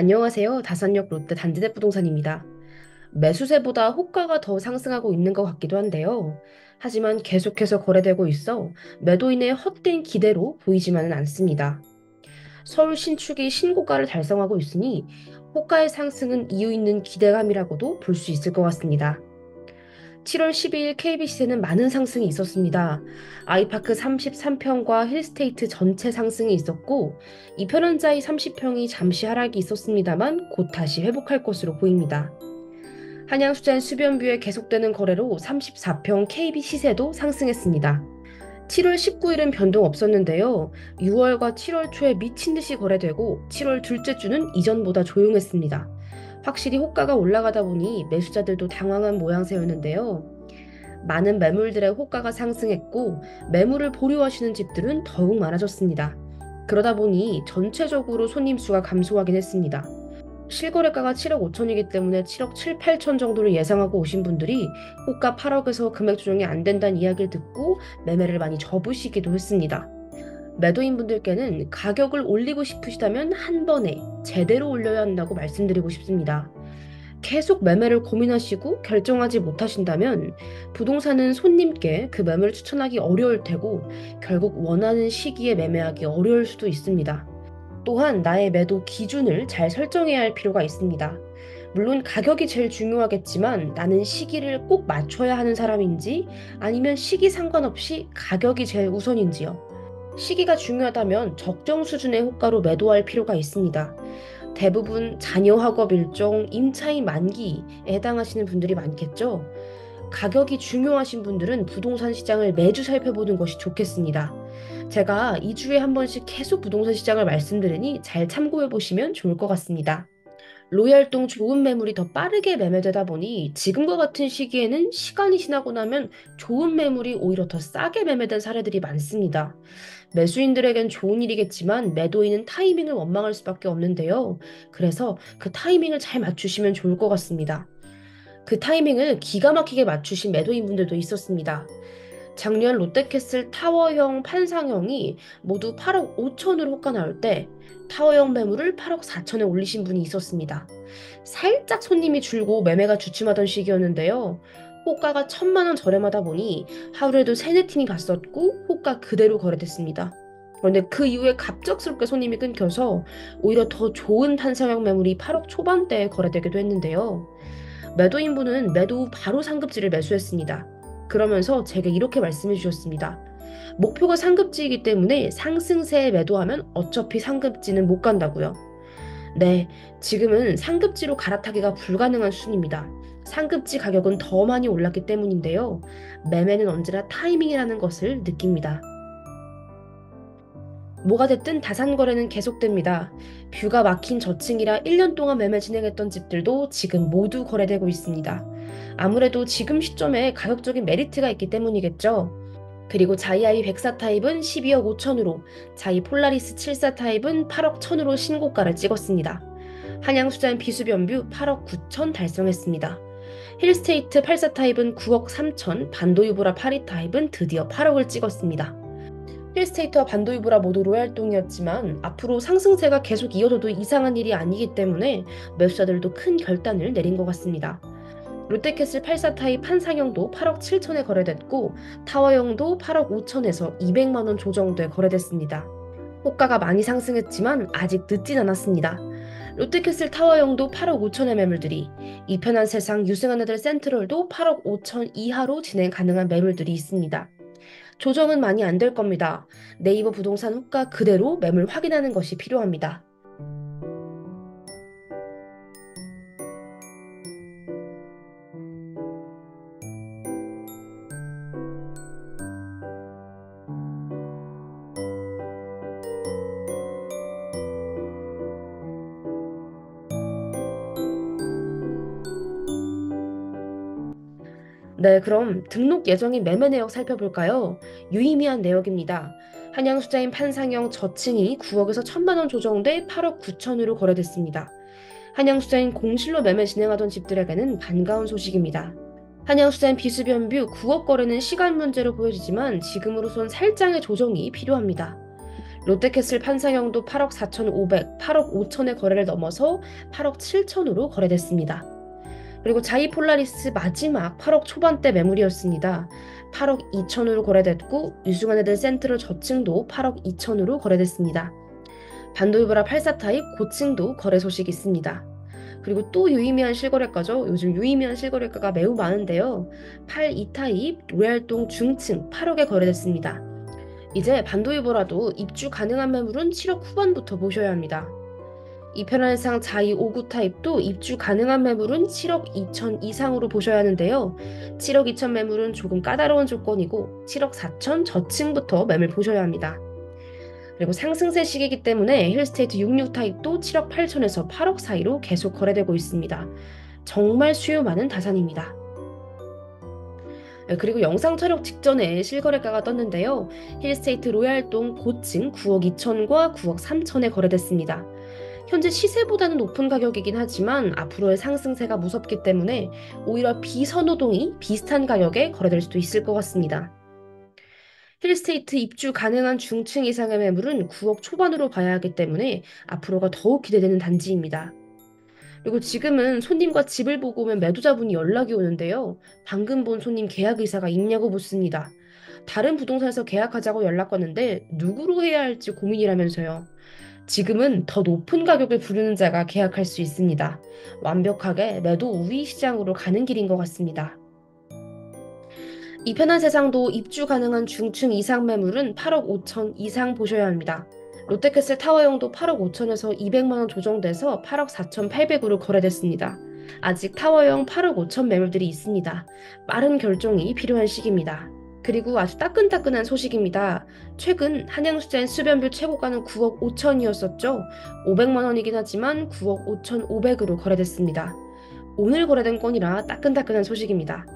안녕하세요. 다산역 롯데 단지대 부동산입니다. 매수세보다 호가가 더 상승하고 있는 것 같기도 한데요. 하지만 계속해서 거래되고 있어 매도인의 헛된 기대로 보이지만은 않습니다. 서울 신축이 신고가를 달성하고 있으니 호가의 상승은 이유 있는 기대감이라고도 볼 수 있을 것 같습니다. 7월 12일 KBC에는 많은 상승이 있었습니다. 아이파크 33평과 힐스테이트 전체 상승이 있었고, 이편한자이 30평이 잠시 하락이 있었습니다만 곧 다시 회복할 것으로 보입니다. 한양수자인 수변뷰에 계속되는 거래로 34평 KB 시세도 상승했습니다. 7월 19일은 변동 없었는데요. 6월과 7월 초에 미친 듯이 거래되고 7월 둘째 주는 이전보다 조용했습니다. 확실히 호가가 올라가다 보니 매수자들도 당황한 모양새였는데요. 많은 매물들의 호가가 상승했고 매물을 보유하시는 집들은 더욱 많아졌습니다. 그러다 보니 전체적으로 손님 수가 감소하긴 했습니다. 실거래가가 7억 5천이기 때문에 7억 7, 8천 정도를 예상하고 오신 분들이 호가 8억에서 금액 조정이 안 된다는 이야기를 듣고 매매를 많이 접으시기도 했습니다. 매도인 분들께는 가격을 올리고 싶으시다면 한 번에 제대로 올려야 한다고 말씀드리고 싶습니다. 계속 매매를 고민하시고 결정하지 못하신다면 부동산은 손님께 그 매매를 추천하기 어려울 테고 결국 원하는 시기에 매매하기 어려울 수도 있습니다. 또한 나의 매도 기준을 잘 설정해야 할 필요가 있습니다. 물론 가격이 제일 중요하겠지만 나는 시기를 꼭 맞춰야 하는 사람인지 아니면 시기 상관없이 가격이 제일 우선인지요. 시기가 중요하다면 적정 수준의 호가로 매도할 필요가 있습니다. 대부분 자녀 학업 일정, 임차인 만기에 해당하시는 분들이 많겠죠. 가격이 중요하신 분들은 부동산 시장을 매주 살펴보는 것이 좋겠습니다. 제가 2주에 한 번씩 계속 부동산 시장을 말씀드리니 잘 참고해 보시면 좋을 것 같습니다. 로얄동 좋은 매물이 더 빠르게 매매되다 보니 지금과 같은 시기에는 시간이 지나고 나면 좋은 매물이 오히려 더 싸게 매매된 사례들이 많습니다. 매수인들에겐 좋은 일이겠지만 매도인은 타이밍을 원망할 수밖에 없는데요. 그래서 그 타이밍을 잘 맞추시면 좋을 것 같습니다. 그 타이밍을 기가 막히게 맞추신 매도인분들도 있었습니다. 작년 롯데캐슬 타워형 판상형이 모두 8억 5천으로 호가 나올 때 타워형 매물을 8억 4천에 올리신 분이 있었습니다. 살짝 손님이 줄고 매매가 주춤하던 시기였는데요. 호가가 1,000만 원 저렴하다 보니 하루에도 세네 팀이 갔었고 호가 그대로 거래됐습니다. 그런데 그 이후에 갑작스럽게 손님이 끊겨서 오히려 더 좋은 판상형 매물이 8억 초반대에 거래되기도 했는데요. 매도인분은 매도 후 바로 상급지를 매수했습니다. 그러면서 제게 이렇게 말씀해 주셨습니다. 목표가 상급지이기 때문에 상승세에 매도하면 어차피 상급지는 못 간다고요. 네, 지금은 상급지로 갈아타기가 불가능한 수준입니다. 상급지 가격은 더 많이 올랐기 때문인데요. 매매는 언제나 타이밍이라는 것을 느낍니다. 뭐가 됐든 다산 거래는 계속됩니다. 뷰가 막힌 저층이라 1년 동안 매매 진행했던 집들도 지금 모두 거래되고 있습니다. 아무래도 지금 시점에 가격적인 메리트가 있기 때문이겠죠. 그리고 자이아이 104 타입은 12억 5천으로, 자이 폴라리스 74 타입은 8억 1천으로 신고가를 찍었습니다. 한양수자인 비수변뷰 8억 9천 달성했습니다. 힐스테이트 84 타입은 9억 3천, 반도유보라 82 타입은 드디어 8억을 찍었습니다. 힐스테이트와 반도이브라 모두 로얄동이었지만 앞으로 상승세가 계속 이어져도 이상한 일이 아니기 때문에 매수자들도 큰 결단을 내린 것 같습니다. 롯데캐슬 84 타입 판상형도 8억 7천에 거래됐고 타워형도 8억 5천에서 200만 원 조정돼 거래됐습니다. 호가가 많이 상승했지만 아직 늦진 않았습니다. 롯데캐슬 타워형도 8억 5천의 매물들이, 이편한 세상 유승한 애들 센트럴도 8억 5천 이하로 진행 가능한 매물들이 있습니다. 조정은 많이 안 될 겁니다. 네이버 부동산 호가 그대로 매물 확인하는 것이 필요합니다. 네, 그럼 등록 예정인 매매 내역 살펴볼까요? 유의미한 내역입니다. 한양수자인 판상형 저층이 9억에서 1,000만 원 조정돼 8억 9천으로 거래됐습니다. 한양수자인 공실로 매매 진행하던 집들에게는 반가운 소식입니다. 한양수자인 비수변뷰 9억 거래는 시간 문제로 보여지지만 지금으로선 살짝의 조정이 필요합니다. 롯데캐슬 판상형도 8억 4,500, 8억 5천의 거래를 넘어서 8억 7천으로 거래됐습니다. 그리고 자이 폴라리스 마지막 8억 초반대 매물이었습니다. 8억 2천으로 거래됐고 유승환 애들 센트럴 저층도 8억 2천으로 거래됐습니다. 반도이브라 84 타입 고층도 거래 소식이 있습니다. 그리고 또 유의미한 실거래가죠. 요즘 유의미한 실거래가가 매우 많은데요. 82 타입 로얄동 중층 8억에 거래됐습니다. 이제 반도이브라도 입주 가능한 매물은 7억 후반부터 보셔야 합니다. 이편한상 자이 59 타입도 입주 가능한 매물은 7억 2천 이상으로 보셔야 하는데요. 7억 2천 매물은 조금 까다로운 조건이고 7억 4천 저층부터 매물 보셔야 합니다. 그리고 상승세 시기이기 때문에 힐스테이트 66 타입도 7억 8천에서 8억 사이로 계속 거래되고 있습니다. 정말 수요 많은 다산입니다. 그리고 영상 촬영 직전에 실거래가가 떴는데요. 힐스테이트 로얄동 고층 9억 2천과 9억 3천에 거래됐습니다. 현재 시세보다는 높은 가격이긴 하지만 앞으로의 상승세가 무섭기 때문에 오히려 비선호동이 비슷한 가격에 거래될 수도 있을 것 같습니다. 힐스테이트 입주 가능한 중층 이상의 매물은 9억 초반으로 봐야 하기 때문에 앞으로가 더욱 기대되는 단지입니다. 그리고 지금은 손님과 집을 보고 오면 매도자분이 연락이 오는데요. 방금 본 손님 계약 의사가 있냐고 묻습니다. 다른 부동산에서 계약하자고 연락 왔는데 누구로 해야 할지 고민이라면서요. 지금은 더 높은 가격을 부르는 자가 계약할 수 있습니다. 완벽하게 매도 우위 시장으로 가는 길인 것 같습니다. 이 편한 세상도 입주 가능한 중층 이상 매물은 8억 5천 이상 보셔야 합니다. 롯데캐슬 타워형도 8억 5천에서 200만 원 조정돼서 8억 4,800으로 거래됐습니다. 아직 타워형 8억 5천 매물들이 있습니다. 빠른 결정이 필요한 시기입니다. 그리고 아주 따끈따끈한 소식입니다. 최근 한양수자인 수변뷰 최고가는 9억 5천이었었죠. 500만 원이긴 하지만 9억 5,500으로 거래됐습니다. 오늘 거래된 건이라 따끈따끈한 소식입니다.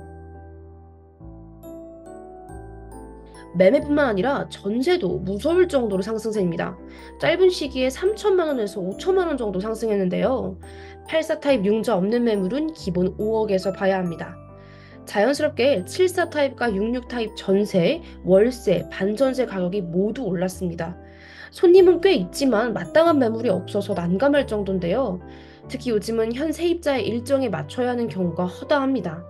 매매뿐만 아니라 전세도 무서울 정도로 상승세입니다. 짧은 시기에 3천만 원에서 5천만 원 정도 상승했는데요. 84 타입 융자 없는 매물은 기본 5억에서 봐야 합니다. 자연스럽게 74 타입과 66 타입 전세, 월세, 반전세 가격이 모두 올랐습니다. 손님은 꽤 있지만 마땅한 매물이 없어서 난감할 정도인데요. 특히 요즘은 현 세입자의 일정에 맞춰야 하는 경우가 허다합니다.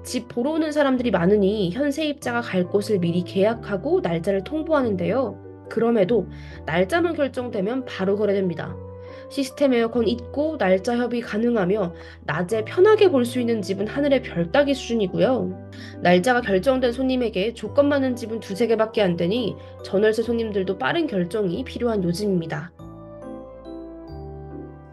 집 보러 오는 사람들이 많으니 현 세입자가 갈 곳을 미리 계약하고 날짜를 통보하는데요. 그럼에도 날짜만 결정되면 바로 거래됩니다. 시스템 에어컨 있고 날짜 협의 가능하며 낮에 편하게 볼 수 있는 집은 하늘의 별 따기 수준이고요. 날짜가 결정된 손님에게 조건 맞는 집은 두세 개밖에 안 되니 전월세 손님들도 빠른 결정이 필요한 요즘입니다.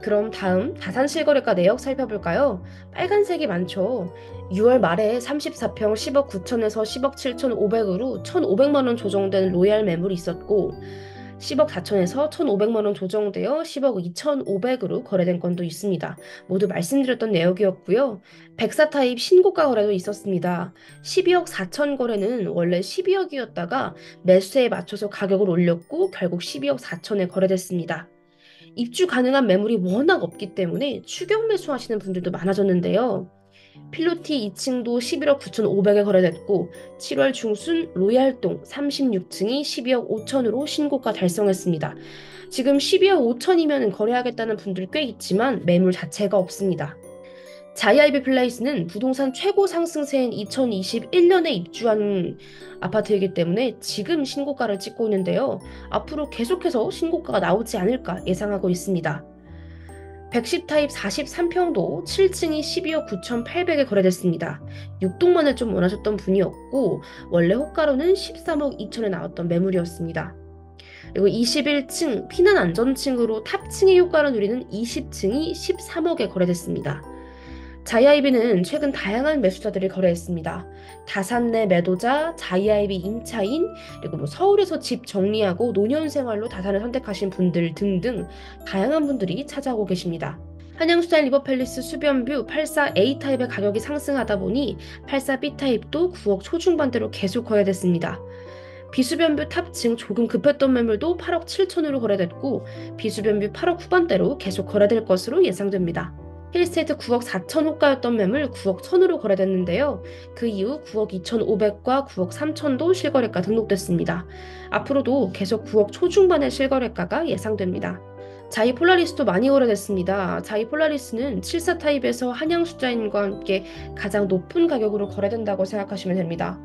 그럼 다음 다산 실거래가 내역 살펴볼까요? 빨간색이 많죠. 6월 말에 34평 10억 9천에서 10억 7천5백으로 1,500만 원 조정된 로얄 매물이 있었고 10억 4천에서 1,500만 원 조정되어 10억 2,500으로 거래된 건도 있습니다. 모두 말씀드렸던 내역이었고요. 104 타입 신고가 거래도 있었습니다. 12억 4천 거래는 원래 12억이었다가 매수세에 맞춰서 가격을 올렸고 결국 12억 4천에 거래됐습니다. 입주 가능한 매물이 워낙 없기 때문에 추격 매수하시는 분들도 많아졌는데요. 필로티 2층도 11억 9,500에 거래됐고 7월 중순 로얄동 36층이 12억 5천으로 신고가 달성했습니다. 지금 12억 5천이면 거래하겠다는 분들 꽤 있지만 매물 자체가 없습니다. 자이아이비 플레이스는 부동산 최고 상승세인 2021년에 입주한 아파트이기 때문에 지금 신고가를 찍고 있는데요. 앞으로 계속해서 신고가가 나오지 않을까 예상하고 있습니다. 110 타입 43평도 7층이 12억 9,800에 거래됐습니다. 6동만을 좀 원하셨던 분이었고 원래 호가로는 13억 2천에 나왔던 매물이었습니다. 그리고 21층 피난 안전층으로 탑층의 효과를 누리는 20층이 13억에 거래됐습니다. 자이아이비는 최근 다양한 매수자들이 거래했습니다. 다산 내 매도자, 자이아이비 임차인, 그리고 서울에서 집 정리하고 노년생활로 다산을 선택하신 분들 등등 다양한 분들이 찾아오고 계십니다. 한양스타일 리버팰리스 수변뷰 84A 타입의 가격이 상승하다 보니 84B 타입도 9억 초중반대로 계속 거래됐습니다. 비수변뷰 탑층 조금 급했던 매물도 8억 7천으로 거래됐고 비수변뷰 8억 후반대로 계속 거래될 것으로 예상됩니다. 힐스테이트 9억 4천 호가였던 매물 9억 1천으로 거래됐는데요. 그 이후 9억 2,500과 9억 3천도 실거래가 등록됐습니다. 앞으로도 계속 9억 초중반의 실거래가가 예상됩니다. 자이 폴라리스도 많이 거래됐습니다. 자이 폴라리스는 74 타입에서 한양 숫자인과 함께 가장 높은 가격으로 거래된다고 생각하시면 됩니다.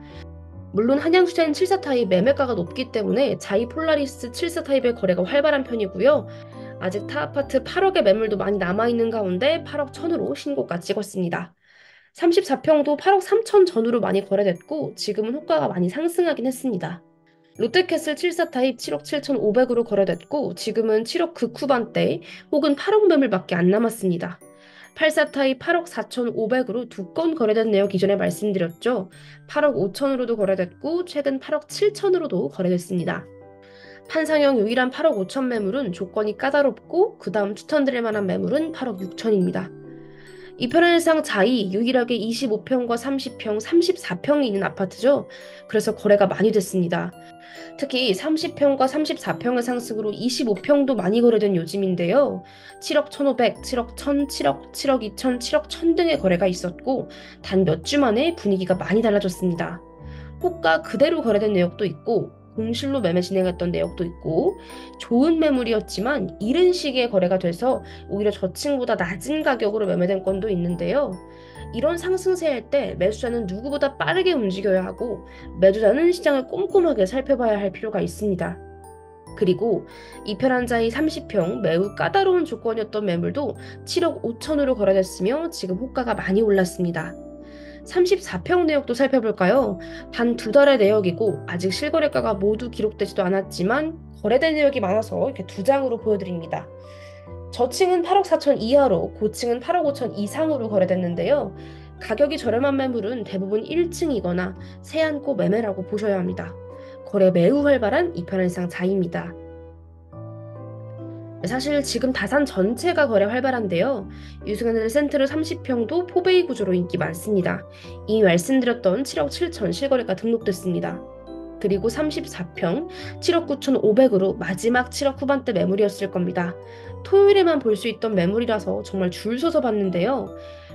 물론 한양 숫자인 74 타입 매매가가 높기 때문에 자이 폴라리스 74 타입의 거래가 활발한 편이고요. 아직 타 아파트 8억의 매물도 많이 남아있는 가운데 8억 1천으로 신고가 찍었습니다. 34평도 8억 3천 전후로 많이 거래됐고 지금은 호가가 많이 상승하긴 했습니다. 롯데캐슬 74 타입 7억 7천5백으로 거래됐고 지금은 7억 극후반대 혹은 8억 매물밖에 안 남았습니다. 84 타입 8억 4천5백으로 두 건 거래된 내역 기존에 말씀드렸죠. 8억 5천으로도 거래됐고 최근 8억 7천으로도 거래됐습니다. 판상형 유일한 8억 5천 매물은 조건이 까다롭고 그 다음 추천드릴 만한 매물은 8억 6천입니다. 이편현상 자이 유일하게 25평과 30평, 34평이 있는 아파트죠. 그래서 거래가 많이 됐습니다. 특히 30평과 34평의 상승으로 25평도 많이 거래된 요즘인데요. 7억 1,500, 7억 1,000, 7억, 7억 2천, 7억 1,000 등의 거래가 있었고 단 몇 주 만에 분위기가 많이 달라졌습니다. 호가 그대로 거래된 내역도 있고 공실로 매매 진행했던 내역도 있고 좋은 매물이었지만 이른 시기에 거래가 돼서 오히려 저층보다 낮은 가격으로 매매된 건도 있는데요. 이런 상승세일 때 매수자는 누구보다 빠르게 움직여야 하고 매도자는 시장을 꼼꼼하게 살펴봐야 할 필요가 있습니다. 그리고 이편한자의 30평 매우 까다로운 조건이었던 매물도 7억 5천으로 거래됐으며 지금 호가가 많이 올랐습니다. 34평 내역도 살펴볼까요? 단 두 달의 내역이고 아직 실거래가가 모두 기록되지도 않았지만 거래된 내역이 많아서 이렇게 두 장으로 보여드립니다. 저층은 8억 4천 이하로 고층은 8억 5천 이상으로 거래됐는데요. 가격이 저렴한 매물은 대부분 1층이거나 세안고 매매라고 보셔야 합니다. 거래 매우 활발한 이편현상 자입니다. 사실 지금 다산 전체가 거래 활발한데요. 유승현의 센트럴 30평도 포베이 구조로 인기 많습니다. 이미 말씀드렸던 7억 7천 실거래가 등록됐습니다. 그리고 34평 7억 9천5백으로 마지막 7억 후반대 매물이었을 겁니다. 토요일에만 볼 수 있던 매물이라서 정말 줄 서서 봤는데요.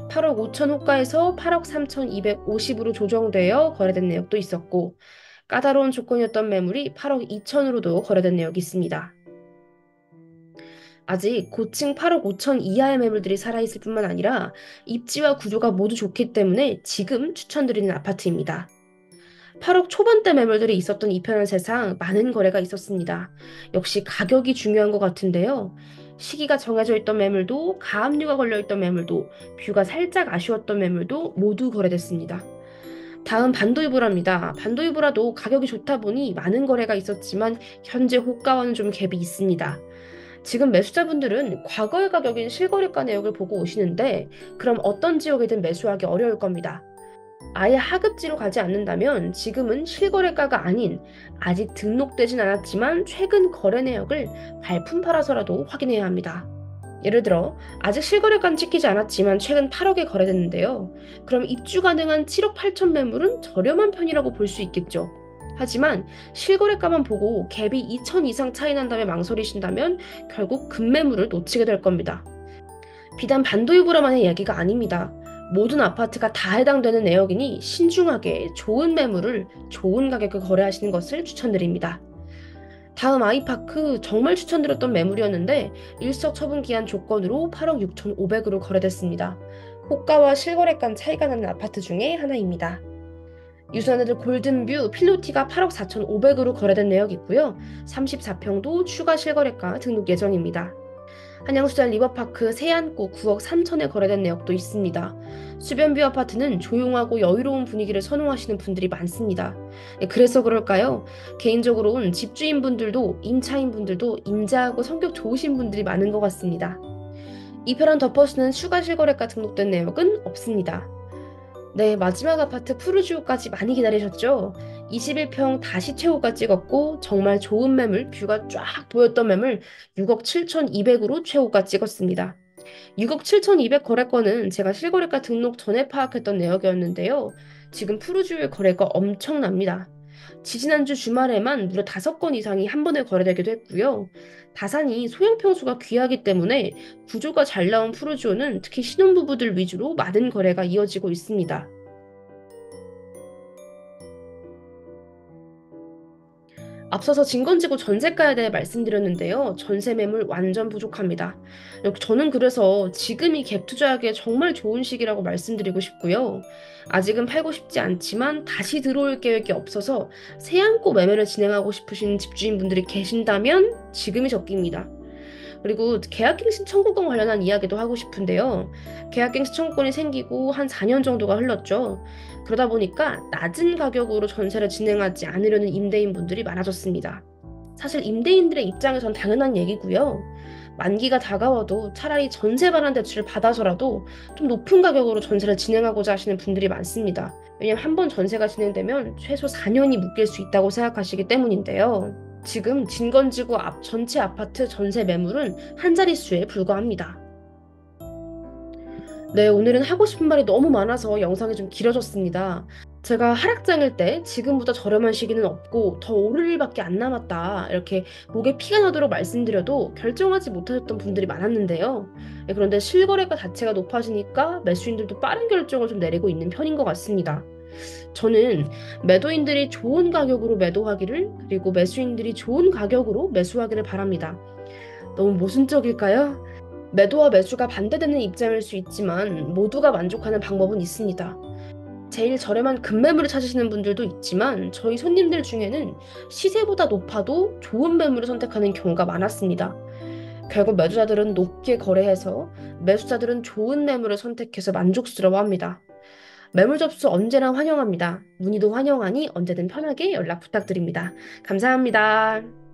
8억 5천 호가에서 8억 3천2백오십으로 조정되어 거래된 내역도 있었고 까다로운 조건이었던 매물이 8억 2천으로도 거래된 내역이 있습니다. 아직 고층 8억 5천 이하의 매물들이 살아있을 뿐만 아니라 입지와 구조가 모두 좋기 때문에 지금 추천드리는 아파트입니다. 8억 초반대 매물들이 있었던 이편한 세상 많은 거래가 있었습니다. 역시 가격이 중요한 것 같은데요. 시기가 정해져 있던 매물도 가압류가 걸려있던 매물도 뷰가 살짝 아쉬웠던 매물도 모두 거래됐습니다. 다음 반도이보라입니다. 반도이보라도 가격이 좋다 보니 많은 거래가 있었지만 현재 호가와는 좀 갭이 있습니다. 지금 매수자분들은 과거의 가격인 실거래가 내역을 보고 오시는데 그럼 어떤 지역이든 매수하기 어려울 겁니다. 아예 하급지로 가지 않는다면 지금은 실거래가가 아닌 아직 등록되진 않았지만 최근 거래 내역을 발품 팔아서라도 확인해야 합니다. 예를 들어 아직 실거래가는 찍히지 않았지만 최근 8억에 거래됐는데요. 그럼 입주 가능한 7억 8천 매물은 저렴한 편이라고 볼 수 있겠죠. 하지만 실거래가만 보고 갭이 2천 이상 차이 난다며 망설이신다면 결국 급매물을 놓치게 될 겁니다. 비단 반도이보라만의 이야기가 아닙니다. 모든 아파트가 다 해당되는 내역이니 신중하게 좋은 매물을 좋은 가격에 거래하시는 것을 추천드립니다. 다음 아이파크 정말 추천드렸던 매물이었는데 일석처분기한 조건으로 8억 6천5백으로 거래됐습니다. 호가와 실거래가 차이가 나는 아파트 중에 하나입니다. 유선애들 골든뷰 필로티가 8억 4천5백으로 거래된 내역이 있고요. 34평도 추가 실거래가 등록 예정입니다. 한양수자 리버파크 세안고 9억 3천에 거래된 내역도 있습니다. 수변뷰 아파트는 조용하고 여유로운 분위기를 선호하시는 분들이 많습니다. 그래서 그럴까요? 개인적으로는 집주인분들도 임차인분들도 인자하고 성격 좋으신 분들이 많은 것 같습니다. 이편한 덮어쓰는 추가 실거래가 등록된 내역은 없습니다. 네, 마지막 아파트 푸르지오까지 많이 기다리셨죠? 21평 다시 최고가 찍었고 정말 좋은 매물, 뷰가 쫙 보였던 매물 6억 7천2백으로 최고가 찍었습니다. 6억 7천2백 거래건은 제가 실거래가 등록 전에 파악했던 내역이었는데요. 지금 푸르지오의 거래가 엄청납니다. 지지난주 주말에만 무려 5건 이상이 한 번에 거래되기도 했고요. 다산이 소형 평수가 귀하기 때문에 구조가 잘 나온 푸르지오는 특히 신혼부부들 위주로 많은 거래가 이어지고 있습니다. 앞서서 진건지구 전세가에 대해 말씀드렸는데요. 전세 매물 완전 부족합니다. 저는 그래서 지금이 갭 투자하기에 정말 좋은 시기라고 말씀드리고 싶고요. 아직은 팔고 싶지 않지만 다시 들어올 계획이 없어서 새 안고 매매를 진행하고 싶으신 집주인분들이 계신다면 지금이 적기입니다. 그리고 계약갱신 청구권 관련한 이야기도 하고 싶은데요. 계약갱신 청구권이 생기고 한 4년 정도가 흘렀죠. 그러다 보니까 낮은 가격으로 전세를 진행하지 않으려는 임대인분들이 많아졌습니다. 사실 임대인들의 입장에선 당연한 얘기고요. 만기가 다가와도 차라리 전세 반환 대출을 받아서라도 좀 높은 가격으로 전세를 진행하고자 하시는 분들이 많습니다. 왜냐하면 한 번 전세가 진행되면 최소 4년이 묶일 수 있다고 생각하시기 때문인데요. 지금 진건지구 앞 전체 아파트 전세 매물은 한 자릿수에 불과합니다. 네, 오늘은 하고 싶은 말이 너무 많아서 영상이 좀 길어졌습니다. 제가 하락장일 때 지금보다 저렴한 시기는 없고 더 오를 일밖에 안 남았다. 이렇게 목에 피가 나도록 말씀드려도 결정하지 못하셨던 분들이 많았는데요. 네, 그런데 실거래가 자체가 높아지니까 매수인들도 빠른 결정을 좀 내리고 있는 편인 것 같습니다. 저는 매도인들이 좋은 가격으로 매도하기를 그리고 매수인들이 좋은 가격으로 매수하기를 바랍니다. 너무 모순적일까요? 매도와 매수가 반대되는 입장일 수 있지만 모두가 만족하는 방법은 있습니다. 제일 저렴한 급매물을 찾으시는 분들도 있지만 저희 손님들 중에는 시세보다 높아도 좋은 매물을 선택하는 경우가 많았습니다. 결국 매도자들은 높게 거래해서 매수자들은 좋은 매물을 선택해서 만족스러워합니다. 매물 접수 언제나 환영합니다. 문의도 환영하니 언제든 편하게 연락 부탁드립니다. 감사합니다.